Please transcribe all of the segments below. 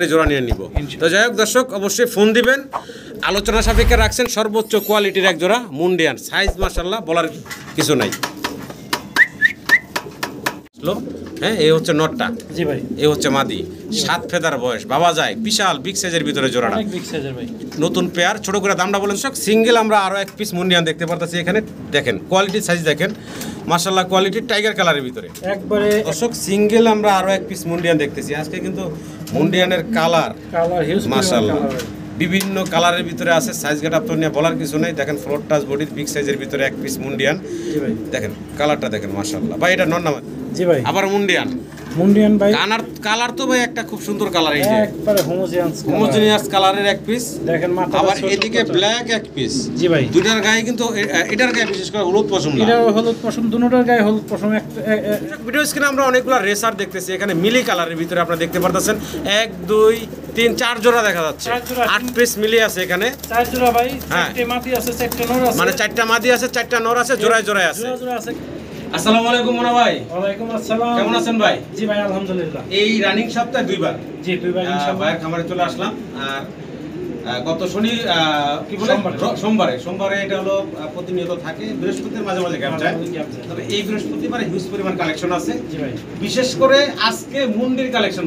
জোড়া নিয়ে নিব। তো যাই হোক দর্শক, অবশ্যই ফোন দিবেন, আলোচনা সাপেক্ষে রাখছেন। সর্বোচ্চ কোয়ালিটির এক জোড়া মুন্ডিয়ান, সাইজ মাশাআল্লাহ বলার কিছু নাই। হ্যাঁ, এই হচ্ছে নটটা। জি ভাই, এই হচ্ছে মাদি, 7 ফেদার বয়স, বাবা যায় বিশাল বিগ সাইজের ভিতরে জোড়াটা, অনেক বিগ সাইজের ভাই। নতুন পেয়ার, ছোট করে দামটা বলেন সব। সিঙ্গেল আমরা আরো এক পিস মুন্ডিয়ান দেখতে পারতেছি এখানে, দেখেন কোয়ালিটি, সাইজ দেখেন মাশাআল্লাহ, কোয়ালিটি টাইগার কালারের ভিতরে একবারে। দর্শক, সিঙ্গেল আমরা আরো এক পিস মুন্ডিয়ান দেখতেছি আজকে, কিন্তু মুন্ডিয়ানের কালার হিউজ মাশাআল্লাহ, বিভিন্ন কালারের ভিতরে আছে। সাইজ গেট আপ তো নিয়ে বলার কিছু নেই। দেখেন ফ্লোর টাচ বডির বিগ সাইজের ভিতরে এক পিস মুন্ডিয়ান। দেখেন কালারটা দেখেন মাশাআল্লাহ ভাই, এটা নর না? জি ভাই, আবার মুন্ডিয়ান ভাই। কালার তো ভাই একটা খুব সুন্দর কালার, এই যে একবারে হোমোজেনিয়াস কালারের এক পিস। দেখেন মাথা, আবার এদিকে ব্ল্যাক এক পিস। জি ভাই, দুটার গায়ে কিন্তু এটার গায়ে বিশেষ করে হলুদ পশম, এটা হলুদ পশম, দুটোটার গায়ে হলুদ পশম। একটা ভিডিও স্ক্রিনে আমরা অনেকগুলো রেসার দেখতেছি, এখানে মিলি কালারের ভিতরে আপনারা দেখতে পারতেছেন 1 2 3 4 জোড়া দেখা যাচ্ছে। 8 পিস মিলি আছে এখানে, 4 জোড়া ভাই। 4টা মাদি আছে, 4টা নর আছে, মানে 4টা মাদি আছে, 4টা নর আছে, জোড়ায় জোড়ায় আছে। আসসালামু আলাইকুম মোনা ভাই। ওয়ালাইকুম আসসালাম, কেমন আছেন ভাই? জি ভাই আলহামদুলিল্লাহ। এই রানিং সপ্তাহে দুইবার, জি দুইবার ইনশাআল্লাহ ভাইয়ের খামারে চলে আসলাম। আর গত শনি কি বলে সোমবারে এটা হলো প্রতিনিয়ত থাকে, বৃহস্পতির মাঝে মাঝে গ্যাপ যায়, তবে এই বৃহস্পতিবারে হিউজ পরিমাণ কালেকশন আছে। জি ভাই, বিশেষ করে আজকে মুন্ডির কালেকশন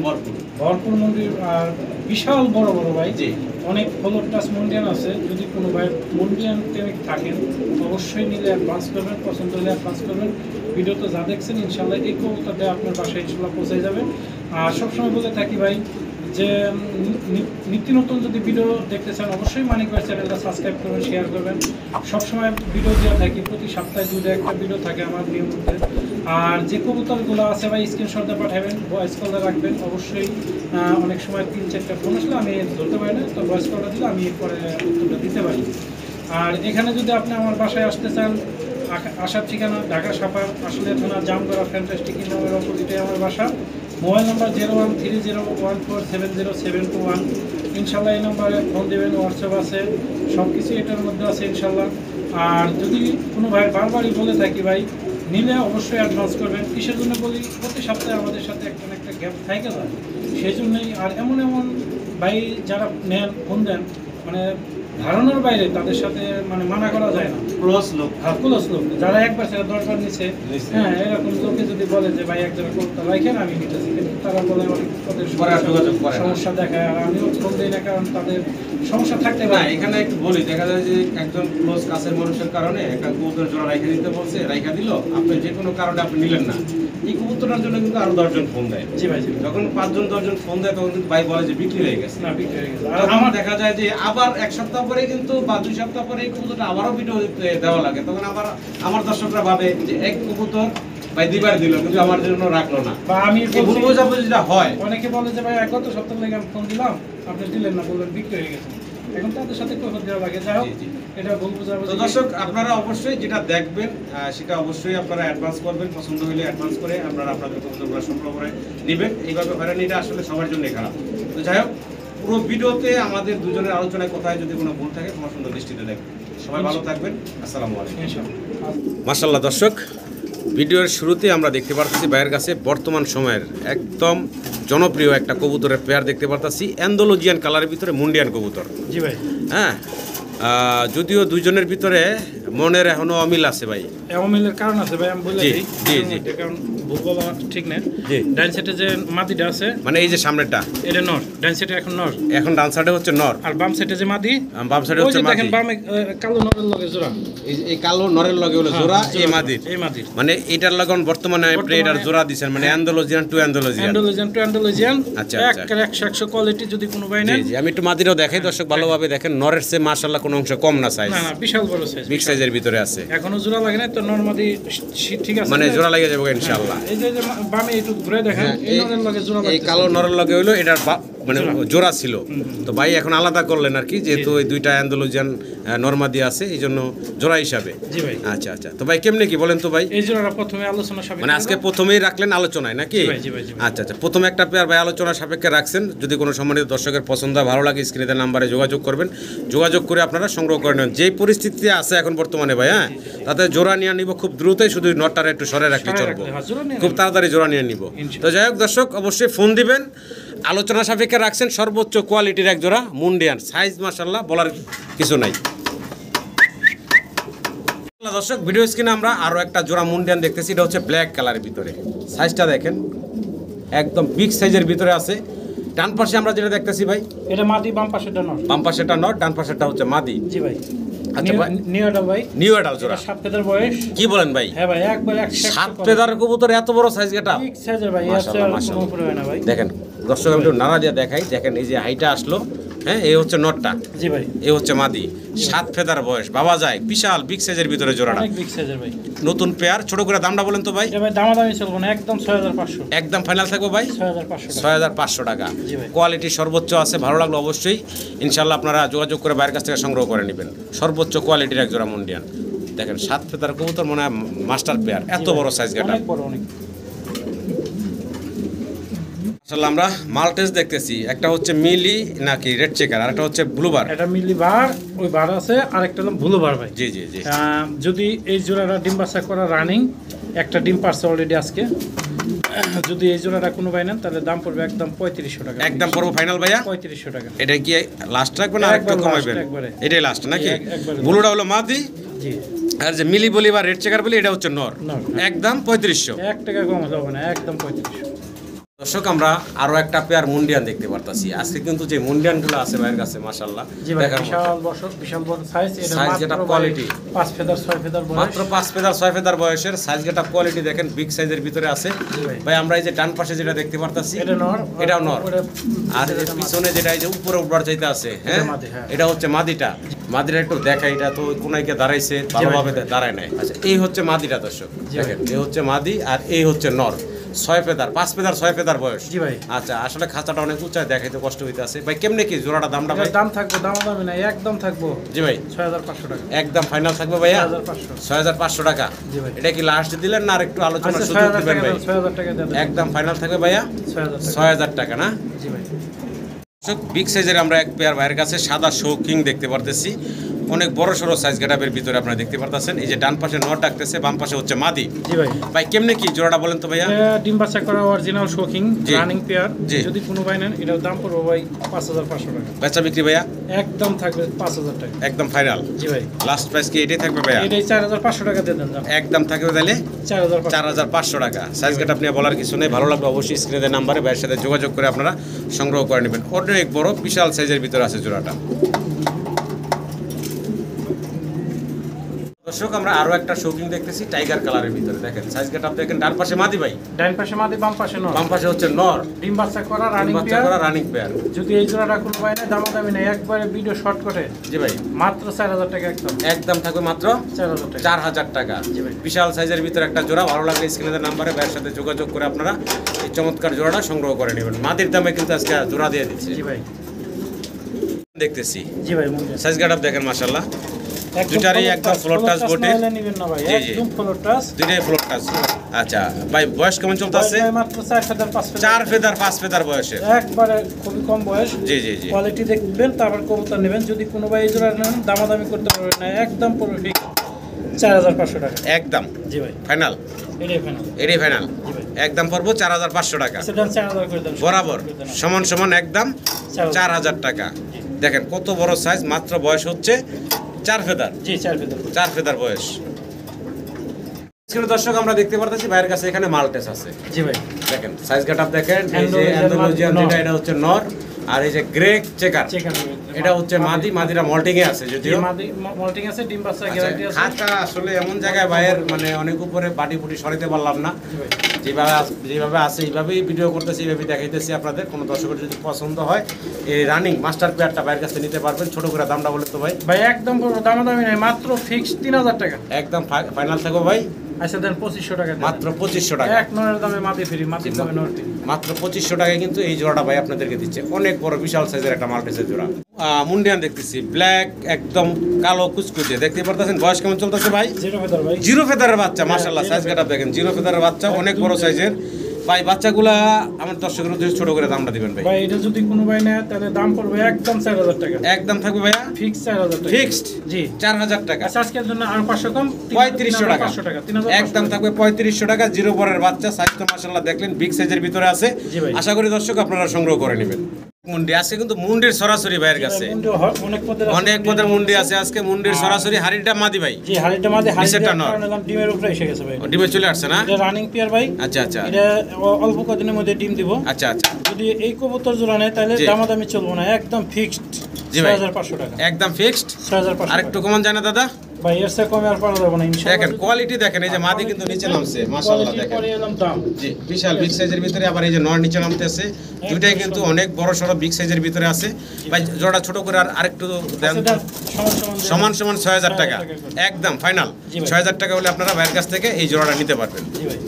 ভরপুর মুন্ডির, আর বিশাল বড় বড় ভাই। জি, অনেক ফলোর টাচ মুন্ডিয়ান আছে। যদি কোনো ভাই মুন্ডিয়ান প্রেমিক থাকেন অবশ্যই নিলে অ্যাডভান্স করবেন, পছন্দ হলে অ্যাডভান্স করবেন। ভিডিওতে যা দেখছেন ইনশাআল্লাহ এই কবুতরটা আপনার বাসায় ইনশাআল্লাহ পৌঁছে যাবে। আর সবসময় বলে থাকি ভাই যে নিত্য নতুন যদি ভিডিও দেখতে চান অবশ্যই মানিক ভাই চ্যানেলটা সাবস্ক্রাইব করবেন, শেয়ার করবেন। সবসময় ভিডিও দেওয়া থাকি, প্রতি সপ্তাহে 2টা একটা ভিডিও থাকে আমার নিয়মিত। আর যে কবুতরগুলো আছে ভাই স্ক্রিনশটে পাঠাবেন, ভয়েস কলে রাখবেন অবশ্যই। অনেক সময় 3-4টা ফোন আসলে আমি ধরতে পারি না, তো ভয়েস কলটা দিলে আমি পরে উত্তরটা দিতে পারি। আর এখানে যদি আপনি আমার বাসায় আসতে চান, আসার ঠিকানা ঢাকা সাপার আসলে থানা জামগড়া ফ্যান্টাস্টিক নামের অপোজিটে আমার বাসা। Mobile number 013014707221। ইনশাল্লাহ এই নাম্বারে ফোন দেবেন, হোয়াটসঅ্যাপ আছে, সব কিছু এটার মধ্যে আছে ইনশাল্লাহ। আর যদি কোনো ভাই বারবারই বলে থাকি ভাই নিলে অবশ্যই অ্যাডভান্স করবেন। কিসের জন্য বলি, প্রতি সপ্তাহে আমাদের সাথে একটা না একটা গ্যাপ থাকে যায়, সেই জন্যই। আর এমন ভাই যারা নেন, ফোন দেন, মানে ধারণার বাইরে, তাদের সাথে মানে মানা করা যায় না। ক্লোজ লোক যারা একবার সেটা 10বার নিচে, হ্যাঁ এরকম লোকে যদি বলে যে ভাই একজন কবুতর রাখেন আমি নিতেছি, কিন্তু তারা বলে অনেক সমস্যা দেখায়। আর আমিও ফোন দিই না, কারণ তাদের সমস্যা থাকতে পারে। এখানে একটু বলি, দেখা যায় যে একজন ক্লোজ কাছের মানুষের কারণে একটা কবুতর জোড়া রাইখা দিতে বলছে, রাইখা দিল, আপনি যে কোনো কারণে আপনি নিলেন না, এই কবুতরটার জন্য কিন্তু আরো 10 জন ফোন দেয়। জি ভাই, যখন 5 জন 10 জন ফোন দেয় তখন কিন্তু ভাই বলে যে বিক্রি হয়ে গেছে। না, বিক্রি হয়ে গেছে। আর আমার দেখা যায় যে আবার 1 সপ্তাহ পরে কিন্তু বা 2 সপ্তাহ পরে এই কবুতরটা আবারও ভিডিও দেওয়া লাগে, তখন আবার আমার দর্শকরা ভাবে যে এক কবুতর ভাই 2বার দিল কিন্তু আমার জন্য রাখলো না, বা আমি ভুল বোঝাবুঝিটা হয়। অনেকে বলে যে ভাই গত সপ্তাহ লাগে আমি ফোন দিলাম, আপনি দিলেন না, বললেন বিক্রি হয়ে গেছে, এখন তাদের সাথে কথা দেওয়া লাগে। যাই হোক, এটা ভুল বোঝাবুঝি। তো দর্শক, আপনারা অবশ্যই যেটা দেখবেন সেটা অবশ্যই আপনারা অ্যাডভান্স করবেন, পছন্দ হলে অ্যাডভান্স করে আপনারা আপনাদের কবুতরগুলো সংগ্রহ করে নেবেন। এইভাবে হয়রানিটা আসলে সবার জন্যই খারাপ। তো যাই হোক, পুরো ভিডিওতে আমাদের দুজনের আলোচনায় কোথায় যদি কোনো ভুল থাকে তোমার সুন্দর দৃষ্টিতে দেখবেন। সবাই ভালো থাকবেন, আসসালামু আলাইকুম। মাশাআল্লাহ দর্শক, ভিডিওর শুরুতে আমরা দেখতে পারতেছি ভাইয়ের কাছে বর্তমান সময়ের একদম জনপ্রিয় একটা কবুতরের পেয়ার দেখতে পারতেছি, অ্যান্ডালুজিয়ান কালারের ভিতরে মুন্ডিয়ান কবুতর। জি ভাই, হ্যাঁ, যদিও দুজনের ভিতরে মনের এখনো অমিল আছে ভাই। অমিলের কারণ আছে ভাই, আমি বলে দিই। জি জি, কারণ ভুল বলা ঠিক না। জি, ডান সাইডে যে মাদিটা আছে, মানে এই যে সামনেরটা, এটা নর, ডান সাইডে এখন নর, এখন ডান সাইডে হচ্ছে নর, আর বাম সাইডে যে মাদি, বাম সাইডে হচ্ছে মাদি। দেখেন বামে কালো নরের লগে জোড়া, এই কালো নরের লগে হলো জোড়া, এই মাদির, মানে এটার লাগান বর্তমানে প্লেটার জোড়া দিবেন, মানে অ্যান্ডালুজিয়ান টু অ্যান্ডালুজিয়ান। আচ্ছা আচ্ছা, 100 কোয়ালিটি যদি কোনো ভাই নেন। জি, আমি একটু মাদিরও দেখাই দর্শক ভালোভাবে দেখেন। নরের চেয়ে মাশাআল্লাহ কোনো অংশ কম না, সাইজ না, বিশাল বড় সাইজ, বিগ সাইজের ভিতরে আছে। এখনো জোড়া লাগে না তো, নরমাদি ঠিক আছে, মানে জোড়া লাগে যাবে ইনশাআল্লাহ। এই যে বামে একটু ঘুরে দেখেন, এই নরের লগে জোড়া, এই কালো নরের লগে হইলো এটার মানে জোড়া ছিল। তো ভাই এখন আলাদা করলেন আর কি, যেহেতু এই দুইটা অ্যান্ডালুজিয়ান নরমাদি আছে, এই জন্য জোড়া হিসাবে। জি ভাই, আচ্ছা আচ্ছা। তো ভাই কেমনে কি বলেন তো ভাই? এই জোড়াটা প্রথমে আলোচনা সাপেক্ষে, মানে আজকে প্রথমেই রাখলেন আলোচনায় নাকি? আচ্ছা আচ্ছা, প্রথমে একটা পেয়ার ভাই আলোচনা সাপেক্ষে রাখছেন। যদি কোনো সম্মানিত দর্শকের পছন্দ ভালো লাগে স্ক্রিনে নাম্বারে যোগাযোগ করবেন, যোগাযোগ করে আপনারা সংগ্রহ করে নেন। যেই পরিস্থিতিতে আছে এখন বর্তমানে ভাই, হ্যাঁ, তাতে জোড়া নিয়ে নিব খুব দ্রুতই, শুধু নটটারে একটু সরে রাখলে চলবো, খুব তাড়াতাড়ি জোড়া নিয়ে নিব। তো যাই হোক দর্শক, অবশ্যই ফোন দিবেন, আলোচনা সাপেক্ষে রাখছেন সর্বোচ্চ কোয়ালিটির এক জোড়া মুন্ডিয়ান, সাইজ মাশাআল্লাহ বলার কিছু নাই। দর্শক ভিডিও স্ক্রিনে আমরা আরো একটা জোড়া মুন্ডিয়ান দেখতেছি, এটা হচ্ছে ব্ল্যাক কালারের ভিতরে। সাইজটা দেখেন একদম বিগ সাইজের ভিতরে আছে। ডান পাশে আমরা যেটা দেখতেছি ভাই, এটা মাদি, বাম পাশেটা নর। বাম পাশেটা নর, ডান পাশেটা হচ্ছে মাদি। জি ভাই। আচ্ছা ভাই, নিউ অ্যাডাল ভাই, নিউ অ্যাডাল জোড়া, 7 ফেদার বয়স। কি বলেন ভাই? হ্যাঁ ভাই, একবার 7 ফেদার কবুতর, এত বড় সাইজ গেটা, ঠিক সাইজের ভাই, মাশাআল্লাহ, এত কোনো উপরে হয় না ভাই। দেখেন দর্শক আমি একটু নাড়া দিয়ে দেখাই, দেখেন এই যে হাইটা আসলো, হ্যাঁ এই হচ্ছে নটটা, জি ভাই, এই হচ্ছে মাদি। 7 ফেদার বয়স, বাবা যায় বিশাল বিগ সাইজের ভিতরে জোড়াটা, অনেক বিগ সাইজের ভাই। নতুন পেয়ার, ছোট করে দামটা বলেন তো ভাই। এটা ভাই দামাদামি চলবে না, একদম 6500, একদম ফাইনাল থাকবো ভাই 6500 টাকা। 6500 টাকা। জি ভাই। কোয়ালিটি সর্বোচ্চ আছে, ভালো লাগলো অবশ্যই ইনশাল্লাহ আপনারা যোগাযোগ করে বাইরের কাছ থেকে সংগ্রহ করে নেবেন। সর্বোচ্চ কোয়ালিটির এক জোড়া মুন্ডিয়ান, দেখেন 7 ফেদার কবুতর, মনে হয় মাস্টার পেয়ার, এত বড় সাইজ গাটা। অনেক বড়, অনেক। আসলে আমরা মাল্টেস দেখতেছি, একটা হচ্ছে মিলি নাকি রেড চেকার, আর একটা হচ্ছে ব্লুবার। এটা মিলি বার, ওই বার আছে, আর একটা হলো ব্লু বার ভাই। জি জি জি। যদি এই জোড়াটা ডিম বাচ্চা করা রানিং, একটা ডিম পারছে অলরেডি আজকে, যদি এই জোড়াটা কোনো ভাই নেন তাহলে দাম পড়বে একদম 3500 টাকা। একদম পড়বো ফাইনাল ভাইয়া 3500 টাকা। এটা কি লাস্ট রাখবেন আর একটু একবার কমাইবেন? last, একবারে। এটাই লাস্ট নাকি? একবারে ব্লুটা হলো মাদি, জি। আর যে মিলি বলি বা রেড চেকার বলি এটা হচ্ছে নর। নর। একদম 3500। 1 টাকা কম হবে না, একদম 3500। দর্শক আমরা আরো একটা পেয়ার মুন্ডিয়ান দেখতে পারতাছি আজকে, কিন্তু যে মুন্ডিয়ানগুলো আছে ভাইয়ের কাছে মাশাআল্লাহ, জি ভাই, বিশাল বড়, বিশাল বড় সাইজ। এটা সাইজ যেটা কোয়ালিটি, 5 ফেদার 6 ফেদার বয়স, মাত্র 5 ফেদার 6 ফেদার বয়সের সাইজ যেটা কোয়ালিটি দেখেন বিগ সাইজের ভিতরে আছে ভাই। আমরা এই যে ডান পাশে যেটা দেখতে পারতাছি এটা নর, এটাও নর, আর এই পিছনে যেটা এই যে উপরে উঠবার চাইতে আছে, হ্যাঁ এটা হচ্ছে মাদিটা। মাদিটা একটু দেখাই, এটা তো কোনাইকে দাঁড়াইছে, ভালোভাবে দাঁড়ায় নাই। আচ্ছা এই হচ্ছে মাদিটা দর্শক, দেখেন এই হচ্ছে মাদি আর এই হচ্ছে নর। 6 ফেদার 5 ফেদার 6 ফেদার বয়স। জি ভাই। আচ্ছা আসলে খাঁচাটা অনেক উঁচায়, দেখাইতে কষ্ট হইতে আছে ভাই। কেমনে কি জোড়াটা দামটা ভাই? দাম থাকবে, দামাদামি না, একদম থাকবো। জি ভাই 6500 টাকা। একদম ফাইনাল থাকবে ভাইয়া 6500। 6500 টাকা। জি ভাই। এটা কি লাস্ট দিলেন না আর একটু আলোচনার আচ্ছা, সুযোগ 6000 দিবেন টাকা ভাই? দেন, 6000 টাকা দেন। একদম ফাইনাল থাকবে ভাইয়া 6000 টাকা। 6000 টাকা না? জি ভাই। বিগ সাইজের আমরা এক পেয়ার ভাইয়ের কাছে সাদা শৌকিং দেখতে পারতেছি, অনেক বড় সড়ো সাইজ গেটআপের ভিতরে আপনারা দেখতে পারতেছেন। এই যে ডান পাশে নর ডাকতেছে, বাম পাশে হচ্ছে মাদি। জি ভাই। ভাই কেমনে কি জোড়াটা বলেন তো ভাইয়া? ডিম বাচ্চা করা অরিজিনাল শোকিং জি। Running pair. জি। যদি কোনো ভাই নেন এটার দাম পড়বে ভাই 5500 টাকা। বেচা বিক্রি ভাইয়া একদম থাকবে 5000 টাকা। একদম ফাইনাল। জি ভাই। লাস্ট প্রাইস কি এটাই থাকবে ভাইয়া? এটাই 4500 টাকা দিয়ে দেন। একদম থাকবে তাহলে 4500। 4500 টাকা। সাইজ গেট আপনি বলার কিছু নেই, ভালো লাগবে অবশ্যই স্ক্রিনের নাম্বারে ভাইয়ের সাথে যোগাযোগ করে আপনারা সংগ্রহ করে নেবেন। অনেক বড় বিশাল সাইজের ভিতরে আছে জোড়াটা। দর্শক আমরা আরো একটা শৌকিং দেখতেছি টাইগার কালারের ভিতরে, দেখেন সাইজ গেট আপ দেখেন। ডান পাশে মাদি ভাই, ডান পাশে মাদি, বাম পাশে নর। বাম পাশে হচ্ছে নর, ডিম বাচ্চা করা রানিং বাচ্চা পেয়ার। করা রানিং পেয়ার। যদি এই জোড়াটা কোনো ভাই নেয় দামাদামি নেই, একবারে ভিডিও শর্ট করে জি ভাই মাত্র 4000 টাকা। একদম একদম থাকবে মাত্র 4000 টাকা। 4000 টাকা। জি ভাই। বিশাল সাইজের ভিতরে একটা জোড়া, ভালো লাগলে স্ক্রিনের নাম্বারে ভাইয়ের সাথে যোগাযোগ করে আপনারা এই চমৎকার জোড়াটা সংগ্রহ করে নেবেন। মাদির দামে কিন্তু আজকে জোড়া দিয়ে দিচ্ছে। জি ভাই। দেখতেছি জি ভাই। মুন্ডিয়ান সাইজ গেট আপ দেখেন মাশাআল্লাহ, দুটারই একদম ফ্লোর টাচ বটে। নেবেন না ভাই, জি, জি। একদম ফ্লোর টাচ। দুইটাই ফ্লোর টাচ। আচ্ছা ভাই বয়স কেমন চলতেছে? ভাই মাত্র 4 ফেদার 5 ফেদার। 4 ফেদার 5 ফেদার বয়সের। একবারে খুবই কম বয়স। জি জি জি। কোয়ালিটি দেখবেন, তারপর কবুতর নেবেন। যদি কোনো ভাই এই জোড়া নেন দামাদামি করতে পারবেন না, একদম পুরো ঠিক 4500 টাকা। একদম জি ভাই। ফাইনাল, এটাই ফাইনাল। এটাই ফাইনাল। জি ভাই। একদম পড়বো 4500 টাকা সেটা 4000 করে দেন। বরাবর, সমান সমান একদম 4000 টাকা। দেখেন কত বড় সাইজ, মাত্র বয়স হচ্ছে 4 ফেদার। জি 4 ফেদার। 4 ফেদার বয়স। দর্শক আমরা দেখতে পারতেছি ভাইয়ের কাছে এখানে মাল্টেস আছে। জি ভাই। দেখেন সাইজ গেটআপ দেখেন, এই যে অ্যান্ডালুজিয়ান যেটা এটা হচ্ছে নর, আর এই যে গ্রে চেকার এটা হচ্ছে মাদি। মাদিরা মল্টিং এ আছে, যদিও মাদি মল্টিং আছে, ডিম বাচ্চা গ্যারান্টি আছে। খাঁচা আসলে এমন জায়গায় ভাইয়ের মানে অনেক উপরে বাটি ফুটি সরাইতে পারলাম না, যেভাবে আছে এইভাবেই ভিডিও করতেছি, এইভাবেই দেখাইতেছি আপনাদের। কোনো দর্শকের যদি পছন্দ হয় এই রানিং মাস্টার পেয়ারটা ভাইয়ের কাছে নিতে পারবেন। ছোট করে দামটা বলে তো ভাই? ভাই একদম দামাদামি নাই, মাত্র ফিক্স 3000 টাকা। একদম ফাইনাল থাকো ভাই। আচ্ছা দেন 2500 টাকা। মাত্র 2500 টাকা। এক নরের দামে মাদি ফ্রি, মাদির দামে নর ফ্রি। মাত্র 2500 টাকায় কিন্তু এই জোড়াটা ভাই আপনাদেরকে দিচ্ছে। অনেক বড় বিশাল সাইজের একটা মাল্টেসের জোড়া। মুন্ডিয়ান দেখতেছি ব্ল্যাক, একদম কালো কুচকুচে দেখতে পারতেছেন। বয়স কেমন চলতেছে ভাই? জিরো ফেদার ভাই। জিরো ফেদারের বাচ্চা মাশাআল্লাহ। সাইজ গেটআপ দেখেন, জিরো ফেদারের বাচ্চা, অনেক বড় সাইজের। ভাই বাচ্চাগুলা আমার দর্শকের উদ্দেশ্যে ছোট করে দামটা দিবেন ভাই। ভাই এটা যদি কোনো ভাই নেয় তাহলে দাম পড়বে একদম 4000 টাকা। একদম থাকবে ভাইয়া ফিক্স 4000 টাকা। ফিক্সড জি 4000 টাকা। আচ্ছা আজকের জন্য আর 500 কম 3500 টাকা। 500 টাকা 3500 একদম থাকবে 3500 টাকা। জিরো পরের বাচ্চা, সাইজ তো মাশাআল্লাহ দেখলেন বিগ সাইজের ভিতরে আছে। জি ভাই। আশা করি দর্শক আপনারা সংগ্রহ করে নেবেন। মুন্ডি আছে কিন্তু মুন্ডির সরাসরি ভাইয়ের কাছে অনেক পদের মুন্ডি আছে আজকে। মুন্ডির সরাসরি হাড়িটা মাদি ভাই। জি হাড়িটা মাদি, নিচেরটা নর। হাড়িটা ডিমের উপরে এসে গেছে ভাই। ডিমে চলে আসছে না? এটা রানিং পেয়ার ভাই। আচ্ছা আচ্ছা এটা অল্প কদিনের মধ্যে ডিম দিব। আচ্ছা আচ্ছা। যদি এই কবুতর জোড়া নেয় তাহলে জি। দামাদামি চলবো না, একদম ফিক্সড জি ভাই। 6500 টাকা। একদম ফিক্সড। 6500 আরেকটু কমান যায় না দাদা? ভাই এর চেয়ে কমে আর পারা যাবে না ইনশাআল্লাহ। দেখেন কোয়ালিটি দেখেন, এই যে মাদি কিন্তু নিচে নামছে মাশাআল্লাহ দেখেন। পরে এলাম দাম। জি বিশাল বিগ সাইজের ভিতরে আবার এই যে নর নিচে নামতেছে, দুইটাই কিন্তু অনেক বড় সড়ো বিগ সাইজের ভিতরে আছে ভাই। জোড়া ছোট করে আর আরেকটু দেন। আচ্ছা, সমান সমান 6000 টাকা। একদম ফাইনাল জি ভাই। 6000 টাকা হলে আপনারা ভাইয়ের কাছ থেকে এই জোড়াটা নিতে পারবেন। জি ভাই।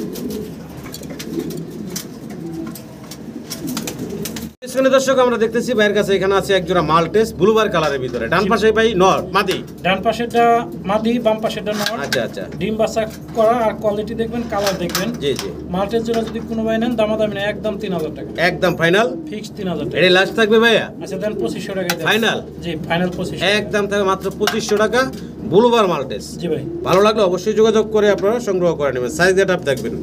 এখানে দর্শক আমরা দেখতেছি ভাইয়ের কাছে এখানে আছে এক জোড়া মাল্টেস ব্লুবার কালারের ভিতরে। ডান পাশে ভাই নর মাদি, ডান পাশেরটা মাদি, বাম পাশেরটা নর। আচ্ছা আচ্ছা। ডিম বাচ্চা করা, আর কোয়ালিটি দেখবেন, কালার দেখবেন। জি জি। মাল্টের জোড়া যদি কোনো ভাই নেন দামাদামি না, একদম 3000 টাকা। একদম ফাইনাল ফিক্স 3000 টাকা। এটা লাস্ট থাকবে ভাইয়া? আচ্ছা দেন 2500 টাকা দেন। ফাইনাল? জি ফাইনাল 2500। একদম থাকবে মাত্র 2500 টাকা ব্লুবার মাল্টেস। জি ভাই। ভালো লাগলে অবশ্যই যোগাযোগ করে আপনারা সংগ্রহ করে নেবেন। সাইজ গেট আপ দেখবেন,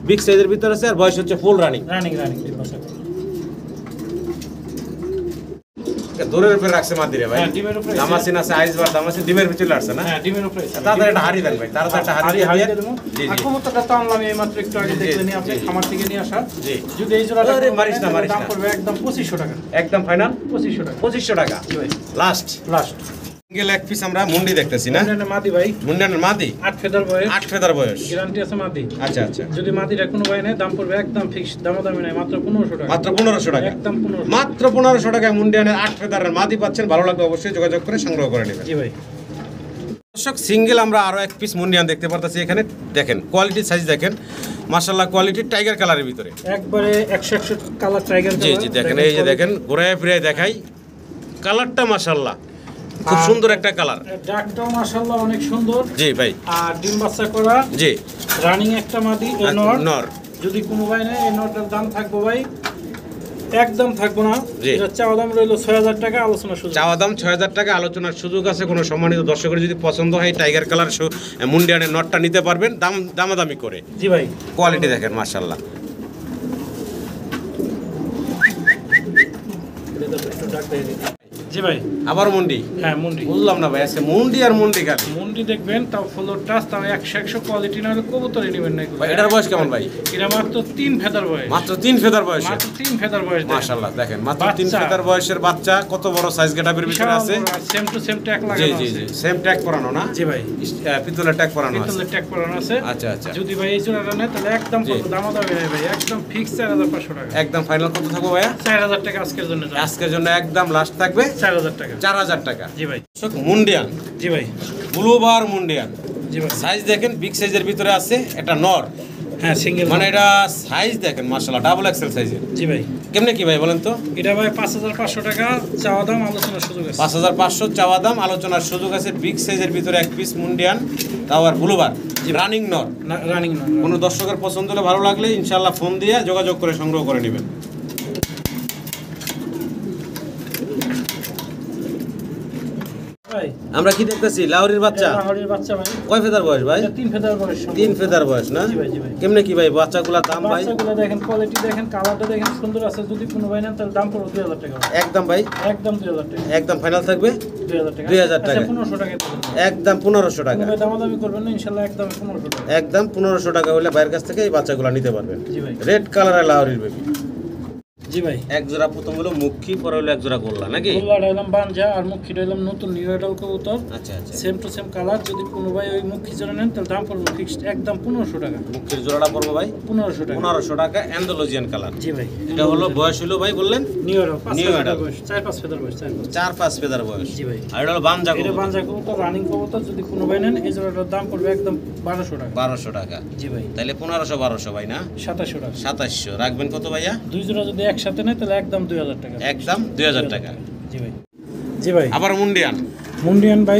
বিগ সাইজের ভিতরে আছে আর বয়স হচ্ছে ফুল রানিং। রানিং ডিম বাচ্চা করা। দূরের উপরে রাখছে মাদিরে ভাই। হ্যাঁ, ডিমের উপরে। দামাসিন আছে, আইসবার দামাসিন ডিমের ভিতরে আসছে না? হ্যাঁ ডিমের উপরে। তাড়াতাড়ি একটা হাড়ি দেন ভাই, তাড়াতাড়ি একটা হাড়ি দিয়ে হাড়ি দেন। দেবো। জি আর জি কবুতরটা তো আনলাম এই মাত্র একটু আগে, জি, দেখলেন জি, আপনি জি। খামার থেকে নিয়ে আসা। জি। যদি এই জোড়াটা আরে মারিস না, মারিস দাম না। পড়বে একদম 2500 টাকা। একদম ফাইনাল 2500 টাকা। 2500 টাকা জি ভাই। লাস্ট। লাস্ট সিঙ্গেল এক পিস আমরা মুন্ডি দেখতেছি না? মাদি ভাই। মুন্ডানের মাদি 8 ফেদার বয়স। 8 ফেদার বয়স। গ্যারান্টি আছে মাদি। আচ্ছা আচ্ছা। যদি মাদিটা কোনো ভাই নেয় দাম পড়বে একদম ফিক্সড, দামাদামি নাই, মাত্র 1500 টাকা। মাত্র 1500 টাকা। একদম 1500। মাত্র 1500 টাকায় মুন্ডিয়ানের 8 ফেদারের মাদি পাচ্ছেন। ভালো লাগলে অবশ্যই যোগাযোগ করে সংগ্রহ করে নেবেন। জি ভাই। দর্শক সিঙ্গেল আমরা আরো এক পিস মুন্ডিয়ান দেখতে পারতেছি এখানে। দেখেন কোয়ালিটি, সাইজ দেখেন মাশাআল্লাহ, কোয়ালিটি টাইগার কালারের ভিতরে। একবারে 100 কালার টাইগার জি জি দেখেন, এই যে দেখেন ঘোরায় ফিরে দেখাই কালারটা মাশাআল্লাহ খুব সুন্দর একটা কালার। ডাকটাও মাশাআল্লাহ অনেক সুন্দর। জি ভাই। আর ডিম বাচ্চা করা। জি রানিং একটা মাদি, এই নর। নর। যদি কোনো ভাই নেয় এই নরটার দাম থাকবো ভাই একদম থাকবো না। জি। এটা চাওয়া দাম রইলো 6000 টাকা, আলোচনা সুযোগ। চাওয়া দাম 6000 টাকা, আলোচনার সুযোগ আছে। কোনো সম্মানিত দর্শকের যদি পছন্দ হয় টাইগার কালার মুন্ডিয়ানের নটটা নিতে পারবেন দামাদামি করে। জি ভাই। কোয়ালিটি দেখেন মাশাআল্লাহ। একটু ডাক দিয়ে দিন। জি ভাই। আবার মুন্ডি? হ্যাঁ মুন্ডি। বুঝলাম না ভাই, আজকে মুন্ডি আর মুন্ডি খালি। মুন্ডি দেখবেন, তাও ফ্লোর টাচ, তাও 100 কোয়ালিটি না হলে কবুতরই নেবেন না এগুলো। ভাই এটার বয়স কেমন ভাই? এটা মাত্র 3 ফেদার বয়স। মাত্র 3 ফেদার বয়সে? মাত্র 3 ফেদার বয়স। মাশাআল্লাহ দেখেন মাত্র 3 বাচ্চা। ফেদার বয়সের বাচ্চা, কত বড় সাইজ গেটআপের ভিতরে আছে। সেম টু সেম ট্যাগ জি লাগানো জি আছে। জি সেম ট্যাগ করানো না? জি ভাই। পিতলের ট্যাগ করানো আছে। পিতলের ট্যাগ করানো আছে। আচ্ছা আচ্ছা। যদি ভাই এই জোড়াটা নেয় তাহলে একদম জি। দামাদামি নাই ভাই, একদম ফিক্স 4500 টাকা। একদম ফাইনাল কত থাকবে ভাইয়া? 4000 টাকা আজকের জন্য। আজকের জন্য একদম লাস্ট থাকবে 4000 টাকা। 4000 টাকা। জি ভাই। মুন্ডিয়ান, জি ভাই। ব্লুবার মুন্ডিয়ান। জি ভাই। সাইজ দেখেন বিগ সাইজের ভিতরে আছে। এটা নর, হ্যাঁ সিঙ্গেল। মানে এটা সাইজ দেখেন মাশাআল্লাহ ডাবল এক্সেল সাইজের। জি ভাই। কেমনে কি ভাই বলেন তো? এটা ভাই 5500 টাকা চাওয়া দাম, আলোচনার সুযোগ আছে। 5500 চাওয়া দাম, আলোচনার সুযোগ আছে। বিগ সাইজের ভিতরে এক পিস মুন্ডিয়ান, তাও আর ব্লুবার রানিং নর। রানিং না। কোনো দর্শকের পছন্দ হলে ভালো লাগলে ইনশাআল্লাহ ফোন দিয়ে যোগাযোগ করে সংগ্রহ করে নেবেন। ভাই আমরা কি দেখতেছি? লাহোরির বাচ্চা। লাহোরির বাচ্চা ভাই। কয় ফেদার বয়স ভাই? এটা 3 ফেদার বয়স। 3 ফেদার বয়স না? জি ভাই, জি ভাই। কেমনে কি ভাই বাচ্চাগুলোর দাম ভাই? বাচ্চাগুলো দেখেন, কোয়ালিটি দেখেন, কালারটা দেখেন, সুন্দর আছে। যদি কোনো ভাই নেন তাহলে দাম পড়বে 2000 টাকা। একদম ভাই? একদম 2000 টাকা। একদম ফাইনাল থাকবে 2000 টাকা। 2000 টাকা। আচ্ছা 1500 টাকা দিবেন। একদম 1500 টাকা। কোনো ভাই দামাদামি করবেন না, ইনশাআল্লাহ একদম 1500 টাকা। একদম 1500 টাকা হলে ভাইয়ের কাছ থেকে এই বাচ্চাগুলো নিতে পারবেন। জি ভাই। রেড কালারের লাহোরির বেবি। জি ভাই। এক জোড়া প্রথম হলো মুখী, পরে হলো এক জোড়া গোল্লা নাকি? গোল্লাটা হলাম বানজা, আর মুখীটা হলাম নতুন নিউ এডাল কবুতর। আচ্ছা আচ্ছা। Same to same colour. যদি কোনো ভাই ওই মুখী জোড়া নেন তাহলে দাম পড়বে ফিক্সড একদম 1500 টাকা। মুখীর জোড়াটা পড়বো ভাই 1500 টাকা। 1500 টাকা। Andalusian colour. জি ভাই। এটা হলো বয়স হলো ভাই বললেন নিউ এডাল 5 New ফেদার adult। বয়স, 4-5 ফেদার বয়স, 4-5। 4-5 ফেদার বয়স। জি ভাই। আর এটা হলো বানজা এটা কবুতর। বানজা কবুতর, রানিং কবুতর। যদি কোনো ভাই নেন এই জোড়াটার দাম পড়বে একদম 1200 টাকা। 1200 টাকা। জি ভাই। তাহলে 1500-1200 ভাই না? 2700 টাকা। 2700 রাখবেন কত ভাইয়া? দুই জোড়া যদি একসাথে নেয় তাহলে একদম 2000 টাকা। একদম 2000 টাকা। জি ভাই। জি ভাই। আবার মুন্ডিয়ান। মুন্ডিয়ান ভাই।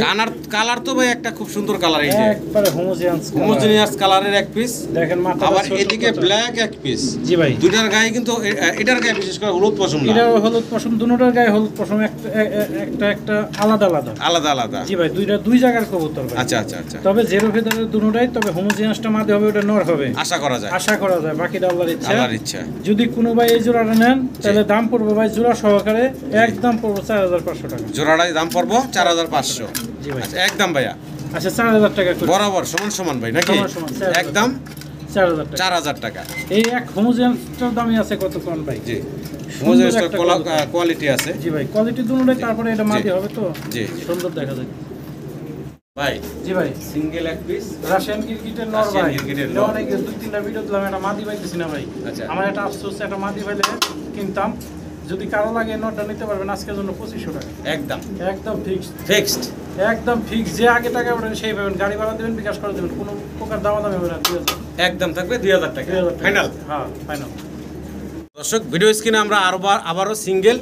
কালার তো ভাই একটা খুব সুন্দর কালার, এই যে একবারে হোমোজেনিয়াস কালারের এক পিস। দেখেন মাথা, আবার এদিকে ব্ল্যাক এক পিস। জি ভাই, দুইটার গায়ে কিন্তু এটার গায়ে বিশেষ করে হলুদ পশম না, এটা হলুদ পশম, দুটোটার গায়ে হলুদ পশম, একটা আলাদা আলাদা আলাদা আলাদা। জি ভাই, দুই জায়গার কবুতর ভাই। আচ্ছা আচ্ছা আচ্ছা, তবে জেরো ফেদারের দুটোটাই, তবে হোমোজেনিয়াসটা মাঝে হবে, ওটা নর হবে আশা করা যায়, বাকিটা আল্লাহর ইচ্ছা। আল্লাহর ইচ্ছা। যদি কোনো ভাই এই জোড়াটা নেন তাহলে দাম পড়বে ভাই জোড়া সহকারে একদম পড়বে 4500 টাকা। জোড়াটাই দাম পড়বো 4500। জি ভাই, আচ্ছা একদম ভাইয়া, আচ্ছা 4000 টাকা করে বরাবর সমান সমান ভাই নাকি? সমান সমান, 4000 একদম 4000 টাকা। 4000 টাকা। এই এক হোমোজেনিয়াসটার দামই আছে কত কোন ভাই? জি, হোমোজেনিয়াস কোয়ালিটি আছে। জি ভাই, কোয়ালিটি দুটোটাই, তারপরে এটা মাদি হবে তো জি সুন্দর দেখা যায় ভাই। জি ভাই, সিঙ্গেল এক পিস রাশিয়ান গিরগিটের নর রাশিয়ান ভাই। গিরগিটের এটা নর। অনেক 2-3টা ভিডিও দিলাম, এটা মাদি পাইতেছি না ভাই। আচ্ছা। আমার একটা আফসোস, একটা মাদি পাইলে কিনতাম। যদি কারো লাগে নরটা নিতে পারবেন আজকের জন্য 2500 টাকা একদম একদম ফিক্সড, ফিক্সড। একদম ফিক্স। যে আগে টাকা ওঠেন সেই পাবেন, গাড়ি ভাড়া দেবেন, বিকাশ করে দেবেন, কোনো প্রকার দামাদামি হবে না। 2000 একদম থাকবে 2000 টাকা ফাইনাল। হ্যাঁ ফাইনাল। দর্শক, ভিডিও স্ক্রিনে আমরা আবারও সিঙ্গেল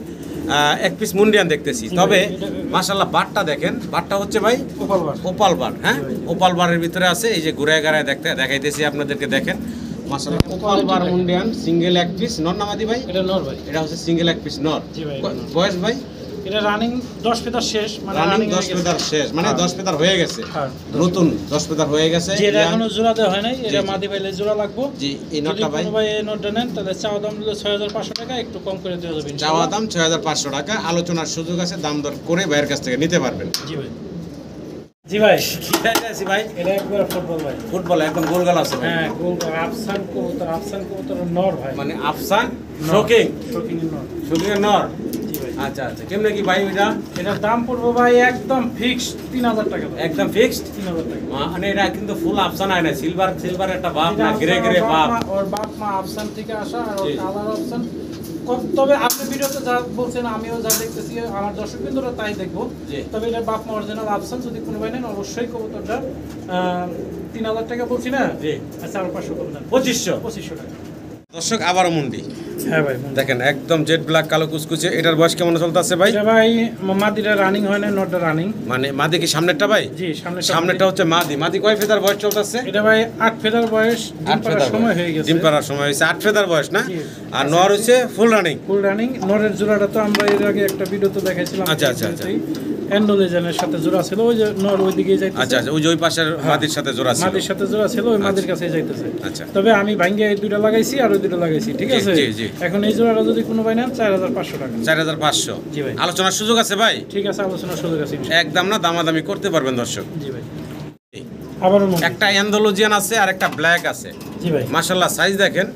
এক পিস মুন্ডিয়ান দেখতেছি। তবে মাশাআল্লাহ বারটা দেখেন, বারটা হচ্ছে ভাই ওপাল বার। ওপাল বার। হ্যাঁ, ওপাল বারের ভিতরে আছে, এই যে ঘুরে ঘাড়ায় দেখাইতেছি আপনাদেরকে। দেখেন মাশাআল্লাহ ওপাল বার মুন্ডিয়ান সিঙ্গেল এক পিস নর নামাদি ভাই। এটা নর ভাই, এটা হচ্ছে সিঙ্গেল এক পিস নর। জি ভাই। বয়স ভাই এটা রানিং 10 ফেদার শেষ, মানে রানিং 10 ফেদার শেষ, মানে 10 ফেদার হয়ে গেছে, হ্যাঁ নতুন 10 ফেদার হয়ে গেছে। যেটা এখনো জোড়া দেওয়া হয় নাই, এটা জি। মাদি পাইলে জোড়া লাগবে। জি, এই যদি নটটা ভাই কোনো ভাই এই নটটা নেন তাহলে চাওয়া দাম হলো 6500 টাকা, একটু কম করে দেওয়া যাবে চাওয়া ইনশাআল্লাহ। দাম 6500 টাকা, আলোচনার সুযোগ আছে, দাম দর করে ভাইয়ের কাছ থেকে নিতে পারবেন। জি ভাই, জি ভাই, কি চাইছি ভাই? এটা একবার ফুটবল ভাই। ফুটবল একদম গোল গাল আছে ভাই। হ্যাঁ গোল আফসান কবুতর নর ভাই, মানে আফসান শোকিং শোকিং নর। শোকিং নর। জি ভাই, আচ্ছা আচ্ছা, কেমনে কি ভাই এটা? এটার দাম পড়বে ভাই একদম ফিক্সড 3000 টাকা ভাই। একদম ফিক্সড। 3000 টাকা। মানে এটা কিন্তু ফুল আফসান হয় না, সিলভার একটা বাপ এটা না, গ্রে আফসান, গ্রে ওর বাপ। ওর বাপ মা আফসান থেকে আসা, আর ওর জি। কালার আফসান। তবে আপনি ভিডিওতে যা বলছেন আমিও যা দেখতেছি, আমার দর্শক বিন্দুরা তাই দেখবো। জি। তবে এটা বাপ মা অরিজিনাল আফসান। যদি কোনো ভাই নেন অবশ্যই কবুতরটা 3000 টাকা বলছি না? জি। আচ্ছা আর 500 কম দেন, 2500 টাকা। দর্শক, আবারও মুন্ডি হ্যাঁ ভাই, দেখেন একদম জেড ব্ল্যাক কালো কুচকুচে। এটার বয়স কেমন চলতেছে ভাই? এটা ভাই মাদিটা রানিং হয় না, নটটা রানিং। মানে মাদি কি সামনেরটা ভাই? জি, সামনেরটা হচ্ছে মাদি কয় ফেদার বয়স চলতেছে? এটা ভাই 8 ফেদার বয়স, ডিম 8 পাড়ার ফেদার সময় হয়ে গেছে। ডিম পাড়ার সময় হয়েছে, 8 ফেদার বয়স না? জি। আর নর হচ্ছে ফুল রানিং। Full running. নরের জোড়াটা তো আমরা এর আগে একটা ভিডিওতে দেখাইছিলাম। আচ্ছা, আচ্ছা, আচ্ছা। এন্ডোলেজনের সাথে জোড়া ছিল, ওই যে নর ওইদিকে যাইতেছে। আচ্ছা আচ্ছা, ওই যে ওই পাশের মাদির সাথে জোড়া ছিল। মাদির সাথে জোড়া ছিল, ওই মাদির কাছে যাইতেছে। আচ্ছা। তবে আমি ভাঙ্গে এই দুইটা লাগাইছি আর ওই দুইটা লাগাইছি, ঠিক জি, আছে? জি, জি। এখন এই জোড়াটা যদি কোনো ভাই নেন 4500 টাকা। 4500। জি ভাই। আলোচনার সুযোগ আছে ভাই? ঠিক আছে, আলোচনার সুযোগ আছে ইনশাআল্লাহ। একদম না, দামাদামি করতে পারবেন দর্শক। জি ভাই। আবারও মনে। একটা অ্যান্ডালুজিয়ান আছে আর একটা ব্ল্যাক আছে। জি ভাই। মাশাআল্লাহ সাইজ দেখেন,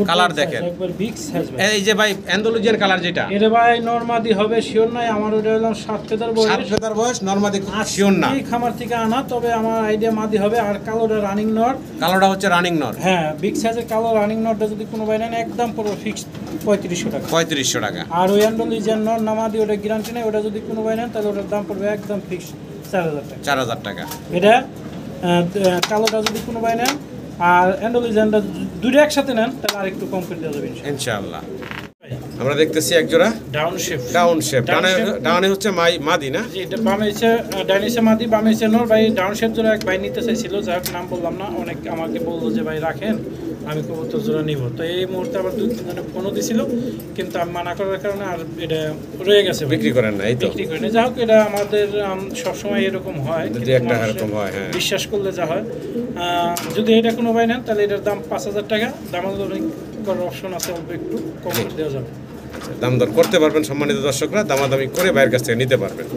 কালার দেখেন। একবার বিগ সাইজ ভাই। এই যে ভাই অ্যান্ডালুজিয়ান কালার যেটা, এটা ভাই নরমাদি হবে শিওর নাই, আমার ওটা হলো 7 ফেদার বয়স। 7 ফেদার বয়স, নরমাদি শিওর না। এই খামার থেকে আনা, তবে আমার আইডিয়া মাদি হবে। আর কালোটা রানিং নর। কালোটা হচ্ছে রানিং নর। হ্যাঁ, বিগ সাইজের কালো রানিং নটটা যদি কোনো ভাই নেন একদম পুরো ফিক্সড 3500 টাকা। 3500 টাকা। আর ওই অ্যান্ডোলিজিয়ান নর নামাদি, ওটা গ্যারান্টি নেই, ওটা যদি কোনো ভাই নেন তাহলে ওটার দাম পড়বে একদম ফিক্সড 4000 টাকা। 4000 টাকা। এটা কালোটা যদি কোনো ভাই নেন আর অ্যান্ডোলিজিয়ানটা দুটো একসাথে নেন তাহলে আর একটু কম করে দেওয়া যাবে ইনশাআল্লাহ। আমরা দেখতেছি এক জোড়া ডাউন শেপ। Down shape. ডাউনে হচ্ছে মাদি না? জি, এটা বামে হচ্ছে ডাইনিসে মাদি, বামে হচ্ছে নর। ভাই ডাউন শেপ জোড়া এক ভাই নিতে চাইছিল, যাই হোক নাম বললাম না, অনেক আমাকে বললো যে ভাই রাখেন, আমি কবুতর জোড়া নিব। তো এই মুহূর্তে আবার 2-3 জনে ফোনও দিছিল, কিন্তু আমি মানা করার কারণে আর এটা রয়ে গেছে ভাই। বিক্রি করেন না, এই তো বিক্রি করি না। যাই হোক, এটা আমাদের সবসময় এরকম হয়, যদি কিন্তু একটা মানুষের এরকম হয়, হ্যাঁ। বিশ্বাস করলে যা হয়। যদি এটা কোনো ভাই নেন তাহলে এটার দাম 5000 টাকা। দামাদামি করার অপশন আছে, অল্প একটু কম করে দেওয়া যাবে। দাম দর করতে পারবেন সম্মানিত দর্শকরা, দামাদামি করে ভাইয়ের কাছ থেকে নিতে পারবেন।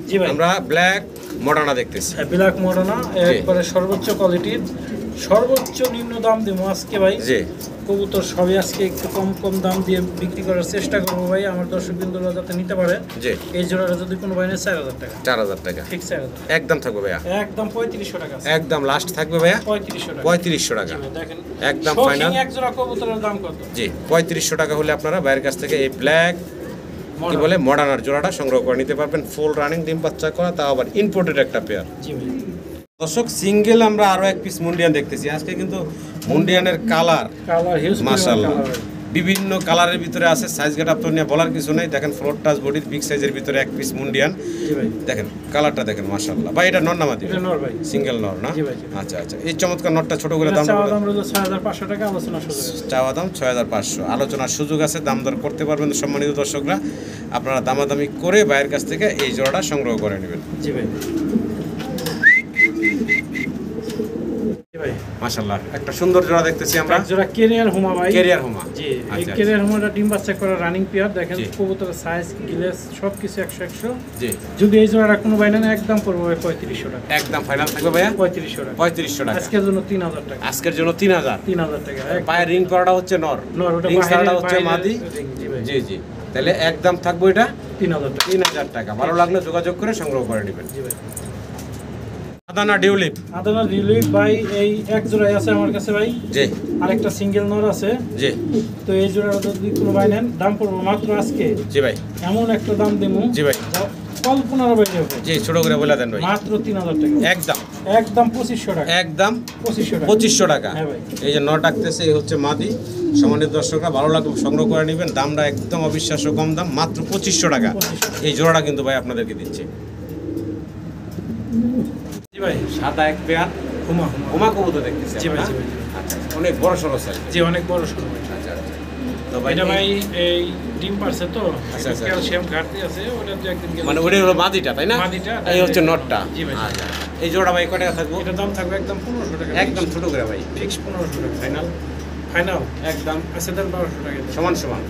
জি ভাই, আমরা ব্ল্যাক মডার্না দেখতেছি। ব্ল্যাক মডার্না একবারে সর্বোচ্চ কোয়ালিটির, সর্বোচ্চ নিম্ন দাম দিব আজকে ভাই। জি। কবুতর সবই আজকে একটু কম দাম দিয়ে বিক্রি করার চেষ্টা করবো ভাই, আমার দর্শক বিন্দুরা যাতে নিতে পারে। জি। এই জোড়াটা যদি কোনো ভাই নেয় 4000 টাকা। 4000 টাকা ঠিক 4000 একদম থাকবে ভাইয়া। একদম 3500 টাকা। একদম লাস্ট থাকবে ভাইয়া 3500 টাকা। 3500 টাকা। জি ভাই, দেখেন একদম শৌখিন ফাইনাল। এক জোড়া কবুতরের দাম কত? জি, 3500 টাকা হলে আপনারা ভাইয়ের কাছ থেকে এই ব্ল্যাক কি বলে মডার্নার জোড়াটা সংগ্রহ করে নিতে পারবেন। ফুল রানিং, ডিম বাচ্চা করা, তাও আবার ইম্পোর্টেড একটা পেয়ার। জি ভাই। দর্শক, সিঙ্গেল আমরা আরো এক পিস মুন্ডিয়ান দেখতেছি। আজকে কিন্তু মুন্ডিয়ানের কালার কালার হিউজ মাশাআল্লাহ। বিভিন্ন কালারের ভিতরে আছে, সাইজ গেট আপ তো নিয়ে বলার কিছু নেই। দেখেন ফ্লোর টাচ বডির বিগ সাইজের ভিতরে এক পিস মুন্ডিয়ান, জি ভাই। দেখেন কালারটা দেখেন মাশাআল্লাহ। ভাই এটা নর না মাদি? এটা নর ভাই, সিঙ্গেল নর না? জি ভাই। আচ্ছা আচ্ছা, এই চমৎকার নরটা ছোট করে দাম চাওয়া দাম রইল 6500 টাকা, আলোচনা সুযোগ আছে। চাওয়া দাম 6500, আলোচনার সুযোগ আছে, দাম দর করতে পারবেন সম্মানিত দর্শকরা। আপনারা দামাদামি করে ভাইয়ের কাছ থেকে এই জোড়াটা সংগ্রহ করে নেবেন। জি ভাই। মাশাআল্লাহ, একটা সুন্দর জোড়া দেখতেছি আমরা, এক জোড়া কেরিয়ার হুমা ভাই। কেরিয়ার হুমা, জি, এই আচ্ছা, কেরিয়ার হুমাটা ডিম বাচ্চা করা রানিং পেয়ার। দেখেন জি। কবুতরের সাইজ, গ্লেস সবকিছু 100 জি। যদি এই জোড়াটা কোনো ভাই নেন একদম পড়বে 3500 টাকা। একদম ফাইনাল থাকবে ভাইয়া 3500 টাকা। 3500 টাকা। আজকের জন্য 3000 টাকা। আজকের জন্য 3000। 3000 টাকা। পায়ের রিং করাটা হচ্ছে নর, নর, ওটা রিং বাইরে ছাড়াটা হচ্ছে মাদি। জি ভাই। জি জি, তাহলে একদম থাকবে এটা 3000 টাকা। 3000 টাকা। ভালো লাগলে যোগাযোগ করে সংগ্রহ করে নেবেন। জি ভাই। আদানা ডিউলিপ, আদানা রিলিফ ভাই, এই এক জোড়াই আছে আমার কাছে ভাই। জি আরেকটা সিঙ্গেল নর আছে। জি তো এই জোড়াটা যদি কোনো ভাই নেন দাম পড়বে মাত্র আজকে জি ভাই, এমন একটা দাম দেবো জি ভাই, যা কল্পনার বাইরে হবে। জি ছোট করে বলে দেন ভাই। মাত্র 3000 টাকা। একদম একদম 2500 টাকা। একদম 2500 টাকা। 2500 টাকা। হ্যাঁ ভাই। এই যে নট ডাকতেছে, এই হচ্ছে মাদি। সম্মানিত দর্শকরা ভালো লাগবে সংগ্রহ করে নেবেন। দামটা একদম অবিশ্বাস্য কম দাম, মাত্র 2500 টাকা। 2500 এই জোড়াটা কিন্তু ভাই আপনাদেরকে দিচ্ছে। জি ভাই। সাদা এক পেয়ার হুমা হুমা কবুতর দেখতেছি জি ভাই, আমরা। জি ভাই। আচ্ছা, অনেক বড় সড়ো সাইজ। জি, অনেক বড় সরো ভাই। আচ্ছা আচ্ছা, তো ভাই এটা ভাই এই ডিম পারছে তো, আচ্ছা, আচ্ছা। ক্যালসিয়াম ঘাটতি আছে, ওটা যে একদিন গেলে মানে ওটাই হলো মাদিটা তাই না? মাদিটা, এই হচ্ছে নটটা। জি ভাই। আচ্ছা, এই জোড়া ভাই কয় টাকা থাকবো? এটার দাম থাকবে একদম 1500 টাকা। একদম ছোট করে ভাই, ফিক্স 1500 টাকা। ফাইনাল ফাইনাল একদম আছে দেন 1200 টাকা। সমান সমান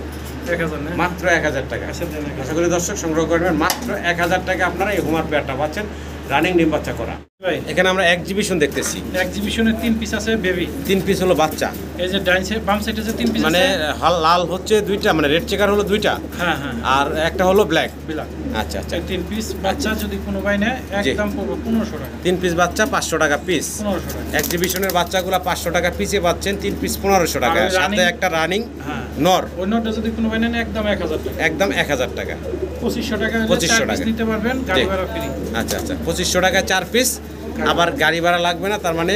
1000 না? মাত্র 1000 টাকা। আছে দেন 1000। আশা করি দর্শক সংগ্রহ করবেন। মাত্র 1000 টাকা আপনারা এই হুমার পেয়ারটা পাচ্ছেন, রানিং ডিম বাচ্চা করা। ভাই, এখানে আমরা এক্সিবিশন দেখতেছি, এক্সিবিশনে 3 পিস আছে বেবি। 3 পিস হলো বাচ্চা, এই যে ডাইন সাইড বাম সাইডে যে 3 পিস মানে আছে, লাল হচ্ছে 2টা, মানে রেড চেকার হলো 2টা, হ্যাঁ হ্যাঁ, আর একটা হলো ব্ল্যাক। বিলাক। আচ্ছা আচ্ছা, এই 3 পিস বাচ্চা যদি কোনো ভাই নেয় একদম পড়বে 1500 টাকা। 3 পিস বাচ্চা 500 টাকা পিস। 1500 টাকা। এক্সিবিশনের বাচ্চাগুলো 500 টাকা পিসে পাচ্ছেন, 3 পিস 1500 টাকা, আর ওই সাথে running- একটা রানিং হ্যাঁ, নর, অন্যটা যদি কোনো ভাই নেন একদম 1000 টাকা। একদম 1000 টাকা। 2500 টাকা হলে 2500 4 পিস টাকা। নিতে পারবেন, গাড়ি ভাড়া ফ্রি। আচ্ছা আচ্ছা, 2500 টাকা 4 পিস, আবার গাড়ি ভাড়া লাগবে না, তার মানে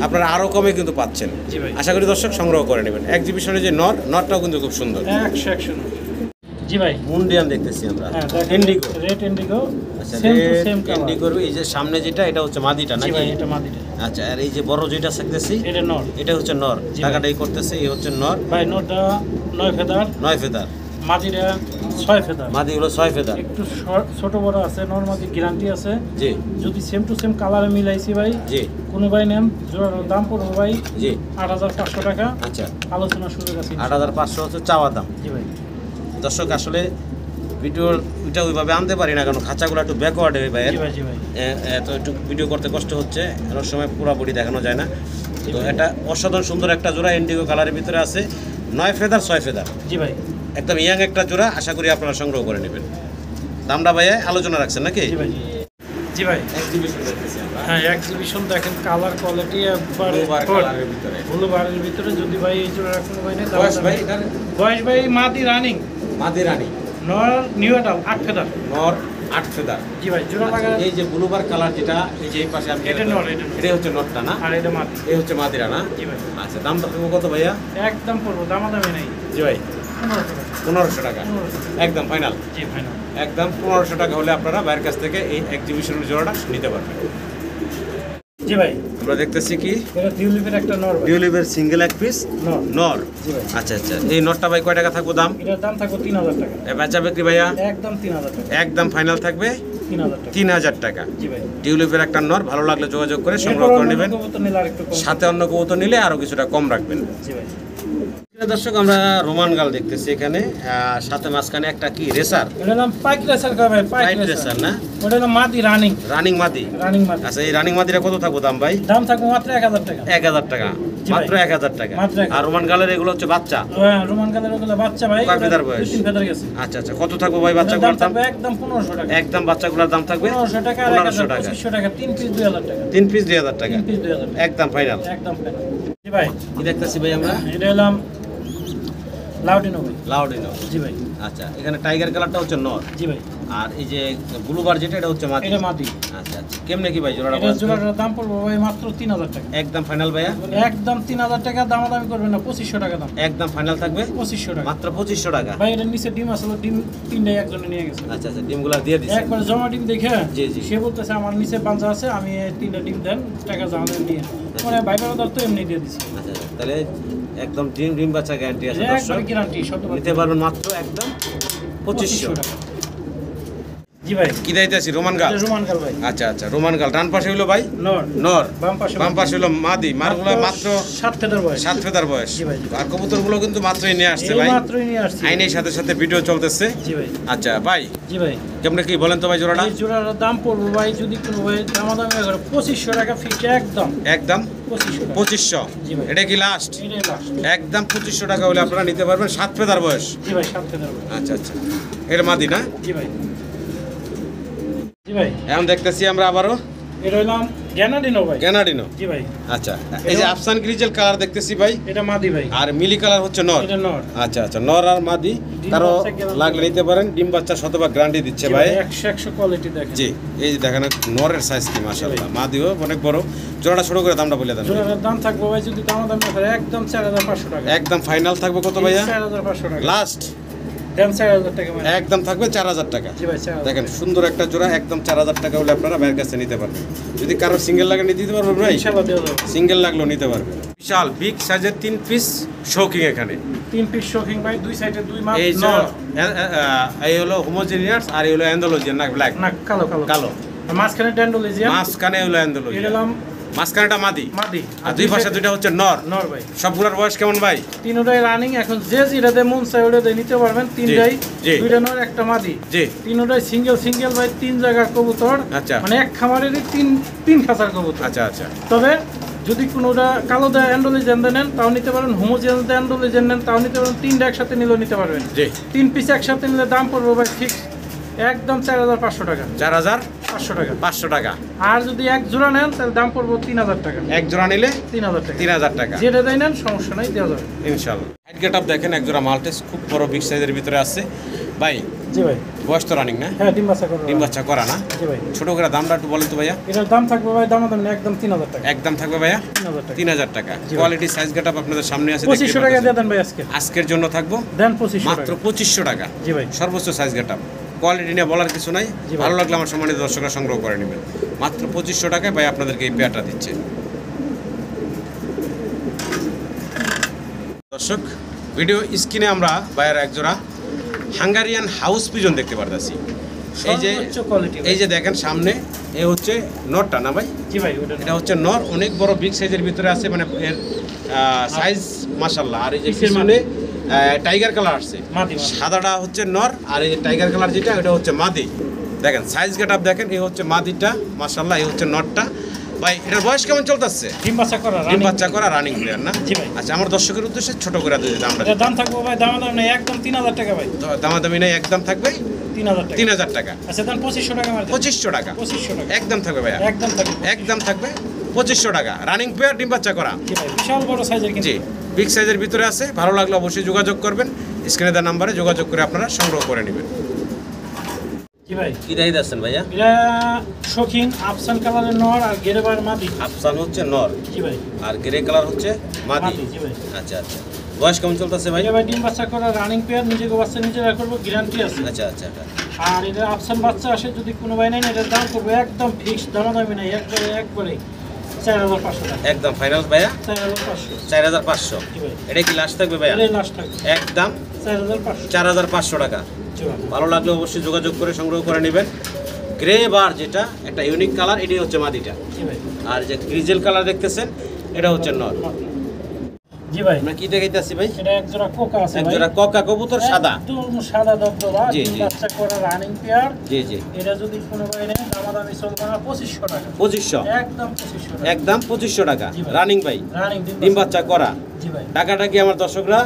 আপনারা আরও কমে কিন্তু পাচ্ছেন। জি ভাই। আশা করি দর্শক সংগ্রহ করে নেবেন। এক্সিবিশনে যে নরটাও কিন্তু খুব সুন্দর। 100 জি ভাই। মুন্ডিয়ান দেখতেছি আমরা, হ্যাঁ, দেখেন ইন্ডিগো। রেড ইন্ডিগো, আচ্ছা, সেম টু সেম কালার। ইন্ডিগোর এই যে সামনে যেটা, এটা হচ্ছে মাদিটা জি নাকি? ভাই, এটা মাদিটা। আচ্ছা, আর এই যে বড় যেটা দেখতেছি, এটা নর। এটা হচ্ছে নর, জি ভাই। টাকাটাই করতেছে, এই হচ্ছে নর, ভাই নরটা 9 ফেদার, 9 ফেদার, মাদিটা 6 ফেদার। মাদি হলো 6 ফেদার। একটু ছোট বড় আছে, নর মাদি গ্যারান্টি আছে। জি যদি সেম টু সেম কালারে মিলাইছি ভাই, জি কোনো ভাই নেন জোড়ার দাম পড়বে ভাই জি 8500 টাকা, আচ্ছা, আলোচনা সুযোগ আছে। 8500 হচ্ছে চাওয়া দাম। জি ভাই। দর্শক আসলে ভিডিও ওইটা ওইভাবে আনতে পারি না, কারণ খাঁচাগুলো একটু ব্যাকওয়ার্ড হয়ে ভাই, জি ভাই, জি ভাই। তো একটু ভিডিও করতে কষ্ট হচ্ছে, অনেক সময় পুরোপুরি দেখানো যায় না। তো এটা অসাধারণ সুন্দর একটা জোড়া, ইন্ডিগো কালারের ভিতরে আছে, 9 ফেদার 6 ফেদার, জি ভাই। একদম ইয়াং একটা জোড়া। আশা করি আপনারা সংগ্রহ করে নেবেন। দামটা ভাইয়া আলোচনা রাখছেন নাকি? জি ভাই। জি ভাই। এক্সিবিশন দেখতেছি আমরা, হ্যাঁ, এক্সিবিশন দেখেন, কালার কোয়ালিটি একবার ব্লুবার কালারের ভিতরে। ব্লু বারের ভিতরে যদি ভাই এই জোড়া কোনো ভাই নেই, বয়স ভাই এটার? বয়স ভাই মাদি রানিং, মাদি রানী, নর নিউ অ্যাডাল্ট 8 ফেদার। নর 8 ফেদার। জি ভাই, জোড়া লাগা। এই যে ব্লুবার কালার যেটা, এই যে এই পাশে আপনি, এটা নর, এটা নর। এটাই হচ্ছে নটটা না? আর এটা মাদি। এই হচ্ছে মাদিরা না? জি ভাই। আচ্ছা, দামটা দেবো কত ভাইয়া? একদম পড়বো, দামাদামি নেই। জি ভাই, 1500 টাকা। 1500 টাকা, 1500 টাকা। একদম ফাইনাল। জি ফাইনাল। একদম 1500 টাকা হলে আপনারা ভাইয়ের কাছ থেকে এই এক্সিবিশনের জোড়াটা নিতে পারবেন। জি ভাই। আমরা দেখতেছি কি, এটা টিউলিপের একটা নর ভাই। ডিউলিভের সিঙ্গেল এক পিস নর। নর। জি ভাই। আচ্ছা আচ্ছা, এই নটটা ভাই কয় টাকা থাকবো দাম? এটার দাম থাকবে 3000 টাকা। বেচা বিক্রি ভাইয়া একদম 3000 টাকা। একদম ফাইনাল থাকবে 3000 টাকা। 3000 টাকা। জি ভাই। টিউলিপের একটা নর, ভালো লাগলে যোগাযোগ করে সংগ্রহ করে নেবেন। কবুতর নিলে আরেকটু কম। সাথে অন্য কবুতর নিলে আরো কিছুটা কম রাখবেন। জি ভাই। দর্শক আমরা রোমান গাল দেখতেছি এখানে, সাথে মাঝখানে একটা কি রেসার, এটার নাম পাইক রেসার কয় ভাই, পাইক পাইট রেসার। রেসার না? ওটা নাম মাদি রানিং, রানিং মাদি। রানিং মাদি। আচ্ছা, এই রানিং মাদিরা কত থাকবো দাম ভাই? দাম থাকবে মাত্র 1000 টাকা। 1000 টাকা, জি ভাই। মাত্র 1000 টাকা। মাত্র 1000 আর রোমান গালের এগুলো হচ্ছে বাচ্চা। হ্যাঁ, রোমান কালার ওগুলো বাচ্চা ভাই। কয় ফেদার বয়স? 2-3 ফেদার গেছে। আচ্ছা আচ্ছা, কত থাকবো ভাই এটার দাম বাচ্চাগুলোর দাম? থাকবে একদম 1500 টাকা। একদম বাচ্চাগুলোর দাম থাকবে 1500 টাকা আর 1500 1000 টাকা। 2500 টাকা, 3 পিস 2000 টাকা। 3 পিস 2000 টাকা, 3 পিস 2000 টাকা। একদম ফাইনাল। একদম ফাইনাল। জি ভাই। কি দেখতেছি ভাই আমরা? এটা হলাম লাউডিনো ভাই। লাউডিনো। জি ভাই। আচ্ছা, এখানে টাইগার কালারটা হচ্ছে নর। জি ভাই। আর এই যে ব্লুবার যেটা এটা হচ্ছে মাদি। এটা মাদি। আচ্ছা আচ্ছা, কেমনে কি ভাই জোড়াটা? এটা জোড়াটার দাম পড়বে ভাই মাত্র 3000 টাকা। একদম ফাইনাল ভাইয়া? একদম 3000 টাকা, দামাদামি করবেন না, 2500 টাকা দাম। একদম ফাইনাল থাকবে 2500 টাকা। মাত্র 2500 টাকা। ভাই এর নিচে ডিম আছে, ডিম তিনটাই একজনে নিয়ে গেছে। আচ্ছা আচ্ছা, ডিমগুলো দিয়ে দিছি একবার জমা ডিম দেখে জি জি সে বলতেছে আমার নিচে পাঁচা আছে, আমি এই 3টা ডিম দেন, টাকা জমা দেন নিয়ে। মানে ভাই বাবার তো এমনি দিয়ে দিছি। আচ্ছা আচ্ছা, তাহলে একদম ডিম বাচ্চা গ্যারান্টি আছে একবার দর্শক। গ্যারান্টি শতভাগ নিতে পারবেন মাত্র একদম 2500 টাকা। জি ভাই। কি দাইতেছি? রোমান গাল। এটা রোমান গাল ভাই। আচ্ছা আচ্ছা, রোমান গাল। ডান পাশে হলো ভাই নর। নর। বাম পাশে হলো মাদি। মারগুলো মাত্র 7 ফেদার বয়স। 7 ফেদার বয়স। জি ভাই। আর কবুতরগুলো কিন্তু মাত্রই নিয়ে আসছে ভাই। এই মাত্রই নিয়ে আসছি। আইনের সাথে সাথে ভিডিও চলতেছে। জি ভাই। আচ্ছা ভাই, জি ভাই। কেমনে কি বলেন তো ভাই জোড়াটা? এই জোড়ার দাম পড়বে ভাই যদি কোনো ভাই দামাদামি করে 2500 টাকা ফিক্স একদম। একদম 2500 টাকা। 2500। জি ভাই। এটা কি লাস্ট? এটাই লাস্ট। একদম 2500 টাকা হলে আপনারা নিতে পারবেন 7 ফেদার বয়স। জি ভাই 7 ফেদার বয়স। আচ্ছা আচ্ছা, এটা মাদি না? জি ভাই। জি ভাই। এখন দেখতেছি আমরা আবারও এটা হইলাম গ্যানাডিনো ভাই। গ্যানাডিনো। জি ভাই। আচ্ছা, এই যে আফসান গ্রিজেল কালার দেখতেছি ভাই, এটা মাদি ভাই। আর মিলি কালার হচ্ছে নর। এটা নর। আচ্ছা আচ্ছা, নর আর মাদি। ডিম কারো বাচ্চা guarantee লাগলে নিতে পারেন। ডিম বাচ্চা শতভাগ গ্যারান্টি দিচ্ছে জি ভাই। 100 কোয়ালিটি দেখেন। জি, এই যে দেখেন নরের সাইজ কি মাশাআল্লাহ। মাদিও অনেক বড়। জোড়াটা শুরু করে দামটা বলে দেন। জোড়াটার দাম থাকবে ভাই যদি দামাদামি করে একদম 4500 টাকা। একদম ফাইনাল থাকবে কত ভাইয়া? 4500 টাকা। লাস্ট দেন 4000 টাকা মানে। একদম থাকবে 4000 টাকা। জি ভাই 4000। দেখেন সুন্দর একটা জোড়া, একদম 4000 টাকা হলে আপনারা ভাইয়ের কাছে নিতে পারবেন। যদি কারো সিঙ্গেল লাগে নিতে পারবেন ভাই, ইনশাআল্লাহ দেওয়া যাবে। সিঙ্গেল লাগলেও নিতে পারবেন। বিশাল বিগ সাইজের 3 পিস শৌকিং এখানে। 3 পিস শোকিং ভাই, দুই সাইডে দুই মাপ। এই যে এই হলো হোমোজেনিয়াস আর এই হলো অ্যান্ডালুজিয়ান, না ব্ল্যাক না কালো কালো কালো। আর মাঝখানে ড্যান্ডোলিজিয়ান। মাঝখানে হলো এটা অ্যান্ডালুজিয়ান, হলাম মাঝখানেটা মাদি। মাদি। আর দুই পাশে দুইটা হচ্ছে নর। নর ভাই। সবগুলোর বয়স কেমন ভাই? তিনটাই রানিং। এখন যে যেটাতে মন চাই ওটাতে নিতে পারবেন। তিনটাই জি। দুইটা নর একটা মাদি। জি। তিনটাই সিঙ্গেল ভাই, 3 জায়গার কবুতর। আচ্ছা। মানে এক খামারেরই তিন খাঁচার কবুতর। আচ্ছা আচ্ছা, তবে যদি কোনোটা কালো দেয় অ্যান্ডোলিজেন নেন তাও নিতে পারেন, হোমোজিয়ান দেয় অ্যান্ডোলিজেন নেন তাও নিতে পারেন। 3টা একসাথে নিলেও নিতে পারবেন। জি। 3 পিস একসাথে নিলে দাম পড়বে ভাই ফিক্স একদম 4500 টাকা। 4500 টাকা। 500 টাকা। আর যদি এক জোড়া নেন তাহলে দাম পড়বে 3000 টাকা। এক জোড়া নিলে 3000 টাকা। 3000 টাকা যেটা দেয় নেন সমস্যা নাই, দেওয়া যাবে ইনশাআল্লাহ। হাইট গেটআপ দেখেন, এক জোড়া মাল্টেস খুব বড় বিগ সাইজের ভিতরে আছে ভাই। জি ভাই। বয়স তো রানিং না? হ্যাঁ ডিম বাচ্চা করবে। ডিম বাচ্চা করা না? জি ভাই। ছোট করে দামটা একটু বলেন তো ভাইয়া। এটার দাম থাকবে ভাই দামাদামি না একদম 3000 টাকা। একদম থাকবে ভাইয়া 3000 টাকা। 3000 টাকা। জি ভাই। কোয়ালিটি সাইজ গেটআপ আপনাদের সামনে আছে, 2500 টাকা দিয়ে দেন ভাই আজকে। আজকের জন্য থাকবো দেন 2500 মাত্র টাকা। 2500 টাকা। জি ভাই। সর্বোচ্চ সাইজ গেটআপ। কোয়ালিটি নিয়ে বলার কিছু নাই। জি ভাই। ভালো লাগলে আমার সম্মানিত দর্শকরা সংগ্রহ করে নেবেন। মাত্র 2500 টাকায় ভাই আপনাদেরকে এই পেয়ারটা দিচ্ছে। দর্শক, ভিডিও স্ক্রিনে আমরা ভাইয়ের এক জোড়া হাঙ্গারিয়ান হাউস পিজন দেখতে পারতেছি। এই যে সর্বোচ্চ কোয়ালিটি। এই যে দেখেন সামনে, এ হচ্ছে নরটা না ভাই? জি ভাই ওটা এটা হচ্ছে নর, অনেক বড় বিগ সাইজের ভিতরে আছে, মানে এর সাইজ মাশাআল্লাহ। আর এই যে পিছনে টাইগার কালার আসছে, মাদি। সাদাটা হচ্ছে নর, আর এই যে টাইগার কালার যেটা এটা হচ্ছে মাদি। দেখেন সাইজ গেটআপ দেখেন, এই হচ্ছে মাদিটা মাশাআল্লাহ, এই হচ্ছে নরটা। ভাই এটার বয়স কেমন চলতেছে? ডিম বাচ্চা করা ডিম বাচ্চা করা রানিং প্লেয়ার না? জি ভাই। আচ্ছা, আমার দর্শকের উদ্দেশ্যে ছোট করে দিয়ে দিই আমরা। এটার দাম থাকবে ভাই দামাদামি না একদম 3000 টাকা ভাই। দামাদামি নেই, একদম থাকবে 3000 টাকা। 3000 টাকা। আচ্ছা দেন 2500 টাকা মার দেন। 2500 টাকা 2500 টাকা। একদম থাকবে ভাইয়া, একদম থাকবে। একদম থাকবে 2500 টাকা। রানিং প্লেয়ার, ডিম বাচ্চা করা। জি ভাই বিশাল বড় সাইজের কিন্তু। জি, বিগ সাইজের ভিতরে আছে। ভালো লাগলে অবশ্যই যোগাযোগ করবেন। স্ক্রিনে দেওয়া নাম্বারে যোগাযোগ করে আপনারা সংগ্রহ করে নেবেন। জি ভাই। কি দাই দিচ্ছেন ভাইয়া? এটা শৌখিন আফসান কালারের নর আর গেরেবার মাদি। আফসান হচ্ছে নর জি ভাই। আর গ্রে কালার হচ্ছে মাদি। মাদি জি ভাই। আচ্ছা আচ্ছা, বয়স কেমন চলতেছে ভাই? ভাইয়া ভাই ডিম বাচ্চা করা রানিং পেয়ার, নিজেকে বাচ্চা নিজেরা করবো, গ্যারান্টি আছে। আচ্ছা আচ্ছা আচ্ছা। আর এটা আফসান বাচ্চা আসে যদি কোনো ভাই নেন এটার দাম করবে একদম ফিক্সড, দামাদামি নাই, একবারে 4500 টাকা। একদম ফাইনাল ভাইয়া 4500। 4500। জি ভাই। এটা কি লাস্ট থাকবে ভাইয়া? এটাই লাস্ট থাকবে একদম 4500। 4500 টাকা। জি ভাই। ভালো লাগলে অবশ্যই যোগাযোগ করে সংগ্রহ করে নেবেন। গ্রে বার যেটা একটা ইউনিক কালার, এটাই হচ্ছে মাদিটা। জি ভাই। আর যে গ্রিজেল কালার দেখতেছেন এটা হচ্ছে নর। জি ভাই। আমরা কি দেখাইতেছি ভাই? এটা এক জোড়া কোকা আছে এক ভাই। জোড়া ককা কবুতর সাদা। একদম সাদা দবদবা, জি, ডিম জি। বাচ্চা করা রানিং পেয়ার। জি জি। এটা যদি কোনো ভাই নেন দামাদামি চলবে না, 2500 টাকা। 2500। একদম 2500 টাকা। একদম 2500 টাকা। জি ভাই। রানিং ভাই, রানিং ডিম বাচ্চা করা। জি ভাই। টাকাটা কি আমার দর্শকরা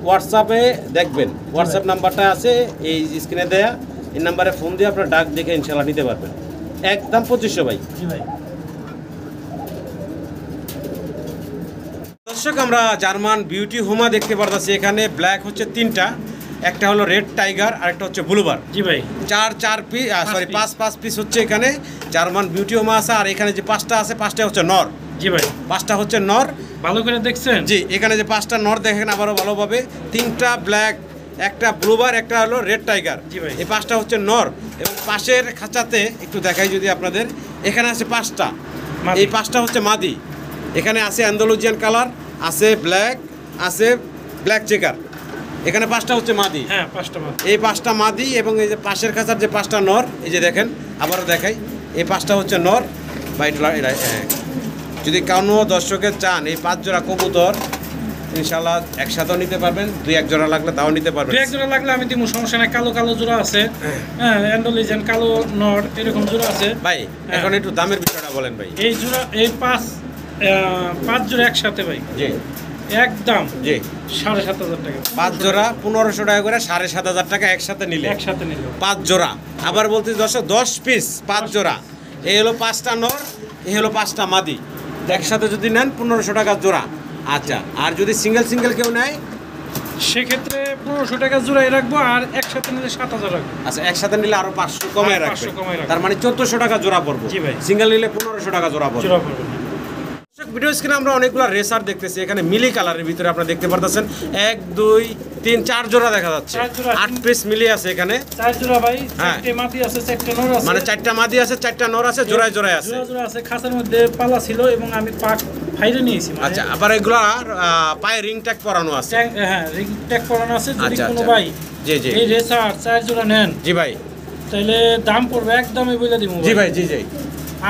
হোয়াটসঅ্যাপে দেখবেন। হোয়াটসঅ্যাপ নাম্বারটা আছে এই স্ক্রিনে দেয়া, এই নাম্বারে ফোন দিয়ে আপনার ডাক দেখে ইনশাল্লাহ নিতে পারবেন। একদম 2500 ভাই। জি ভাই। দর্শক আমরা জার্মান বিউটি হোমা দেখতে পারতেছি, এখানে ব্ল্যাক হচ্ছে 3টা, একটা হলো রেড টাইগার আর একটা হচ্ছে ব্লুবার। জি ভাই, 4 পিস, সরি 5 পিস হচ্ছে এখানে জার্মান বিউটি হোমা আছে। আর এখানে যে 5টা আছে 5টা হচ্ছে নর। জি ভাই, 5টা হচ্ছে নর। ভালো করে দেখছেন? জি, এখানে যে 5টা নর দেখেন আবারও ভালোভাবে, 3টা ব্ল্যাক, একটা ব্লুবার, একটা হলো রেড টাইগার। জি ভাই, এই 5টা হচ্ছে নর। এবং পাশের খাঁচাতে একটু দেখাই যদি আপনাদের, এখানে আছে 5টা, এই 5টা হচ্ছে মাদি। এখানে আছে অ্যান্ডালুজিয়ান কালার, আছে ব্ল্যাক, আছে ব্ল্যাক চেকার। এখানে 5টা হচ্ছে মাদি। হ্যাঁ 5টা মাদি। এই 5টা মাদি এবং এই যে পাশের খাঁচার যে 5টা নর, এই যে দেখেন আবারও দেখাই, এই 5টা হচ্ছে নর। বা যদি কোনো দর্শকের চান এই 5 জোড়া কবুতর ইনশাল্লাহ একসাথেও নিতে পারবেন, 2-1 জোড়া লাগলে তাও নিতে পারবেন। 2-1 জোড়া লাগলে আমি দিব, সমস্যা নাই। কালো কালো জোড়া আছে, হ্যাঁ অ্যান্ডালুজিয়ান কালো নর এরকম জোড়া আছে ভাই। এখন একটু দামের বিষয়টা বলেন ভাই। এই জোড়া, এই 5 জোড়া একসাথে ভাই, জি একদম জি 7,500 টাকা। 5 জোড়া 1500 টাকা করে, 7,500 টাকা একসাথে নিলে। একসাথে নিল 5 জোড়া, আবার বলতে দর্শক 10 পিস 5 জোড়া। এই হলো 5টা নর, এই হলো 5টা মাদি, একসাথে যদি নেন 1500 টাকা জোড়া। আচ্ছা, আর যদি সিঙ্গেল কেউ নেয় সেক্ষেত্রে 1500 টাকা জোড়াই রাখবো, আর একসাথে নিলে 7,000 রাখবো। আচ্ছা, একসাথে নিলে আরো 500 কমায় রাখবে, 500 কমায় রাখবে। তার মানে 1400 টাকা জোড়া পড়বে। জি ভাই। সিঙ্গেল নিলে 1500 টাকা জোড়া পড়বে। জোড়া পড়বে। ভিডিও স্ক্রিনে আমরা অনেকগুলো রেসার দেখতেছি, এখানে মিলি কালারের ভিতরে আপনারা দেখতে পারতেছেন 1 2 3 4 জোড়া দেখা যাচ্ছে। 4 জোড়া, 8 পিস মিলি আছে এখানে। 4 জোড়া ভাই, হ্যাঁ। 4টে মাদি আছে, 4টে নর আছে। মানে 4টা মাদি আছে, 4টা নর আছে, জোড়ায় আছে। জোড়া আছে, খাঁচার মধ্যে পালা ছিল এবং আমি পাক ফাইরে নিয়েছি। মানে আচ্ছা, আবার এগুলা পায়ে রিং ট্যাগ পরানো আছে। হ্যাঁ রিং ট্যাগ করানো আছে। যদি আচ্ছা, কোনো আচ্ছা। ভাই জি জি এই রেসার 4 জোড়া নেন, জি ভাই, তাহলে দাম পড়বে একদমই বলে দিব জি ভাই, জি জি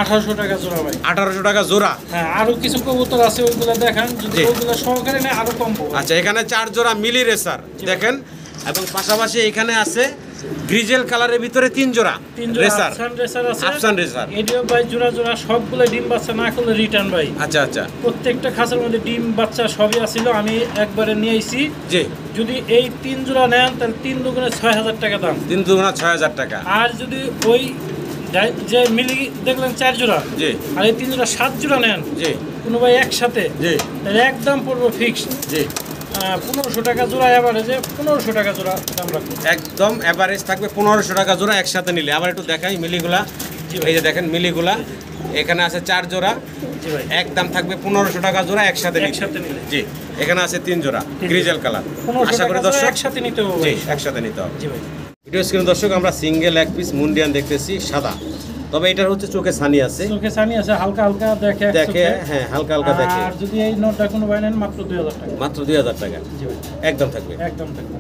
1800 টাকা জোড়া ভাই। 1800 টাকা জোড়া। হ্যাঁ, আরো কিছু কবুতর আছে, ওইগুলো দেখান, যদি জি। ওইগুলো সহকারে নেয় আরো কম পড়বে। আচ্ছা, এখানে 4 জোড়া মিলি রেসার দেখেন, এবং পাশাপাশি এখানে আছে গ্রিজেল কালারের ভিতরে 3 জোড়া 3 জোড়া রেসার, আফসান রেসার আছে। আফসান রেসার। এডিও ভাই জোড়া জোড়া সবগুলো ডিম বাচ্চা না করলে রিটার্ন ভাই। আচ্ছা আচ্ছা, প্রত্যেকটা খাঁচার মধ্যে ডিম বাচ্চা সবই আছিল, আমি একবারে নিয়ে আইছি। জি। যদি এই 3 জোড়া নেন তাহলে 3 দুগুণে 6000 টাকা দাম। 3 দুগুণা 6000 টাকা। আর যদি ওই যে মিলি দেখলেন 4 জোড়া, জি আর এই 3 জোড়া 7 জোড়া নেন, জি কোনো ভাই একসাথে, জি তাহলে একদম পড়বে ফিক্সড জি 1500 টাকা জোড়া। এভারেজে 1500 টাকা জোড়া দাম রাখবো। একদম এভারেজ থাকবে 1500 টাকা জোড়া একসাথে নিলে। আবার একটু দেখাই মিলিগুলা, এই যে দেখেন মিলিগুলা, এখানে আছে 4 জোড়া, জি ভাই, একদম থাকবে 1500 টাকা জোড়া একসাথে নিলে। একসাথে নিলে। জি, এখানে আছে 3 জোড়া গ্রিজেল কালার। 1500 আশা করি টাকা জোড়া দর্শক একসাথে নিতে হবে জি ভাই। একসাথে নিতে হবে। জি ভাই। ভিডিও স্ক্রিনে দর্শক আমরা সিঙ্গেল এক পিস মুন্ডিয়ান দেখতেছি সাদা, তবে এটার হচ্ছে চোখে ছানি আছে, চোখে ছানি আছে, হালকা হালকা দেখে এক দেখে, চোখে। হ্যাঁ হালকা হালকা দেখে। আর যদি এই নোটটা কোনো ভাই নেন মাত্র 2000 টাকা। মাত্র 2000 টাকা জি ভাই, একদম থাকবে। একদম থাকবে।